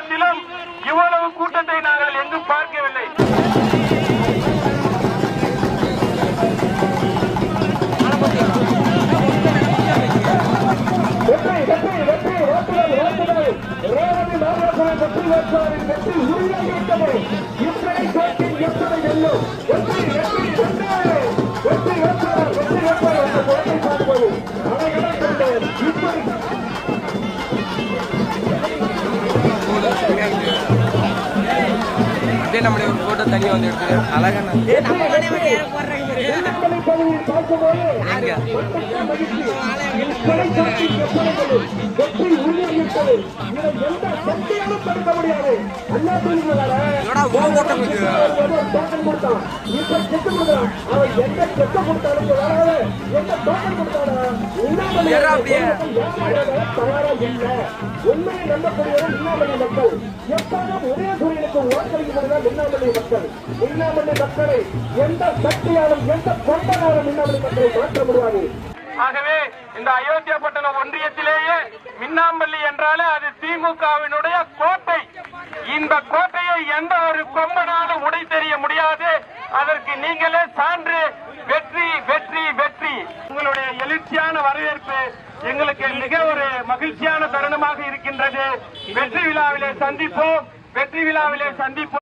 காலத்திலும் இவ்வளவு கூட்டத்தை நாங்கள் எங்கும் பார்க்கவில்லை. நம்முடைய ஒரு போட்டோ தனியா வந்து எடுத்து அழகான உண்மையை நம்பக்கூடியவர் மின்னாமணி மக்கள். எப்போதும் உதயசூரியனுக்கு வாக்களிக்கப்படுகிறார் மின்னாமணி மக்கள். மின்னாமணி மக்களை எந்த சக்தியாலும் எந்த கொண்டனாலும் மின்னாமணி மக்களை மாற்ற முடியாது. ஆகவே இந்த அயோத்தியாபட்டினம் ஒன்றியத்திலேயே மின்னாம்பள்ளி என்றாலே அது திமுகவினுடைய கோட்டை. இந்த கோட்டையை எந்த ஒரு கொம்பனாலும் உடை தெரிய முடியாது. அதற்கு நீங்களே சான்று. வெற்றி வெற்றி வெற்றி. உங்களுடைய எழுச்சியான வரவேற்பு எங்களுக்கு மிக ஒரு மகிழ்ச்சியான தருணமாக இருக்கின்றது. வெற்றி விழாவிலே சந்திப்போம்.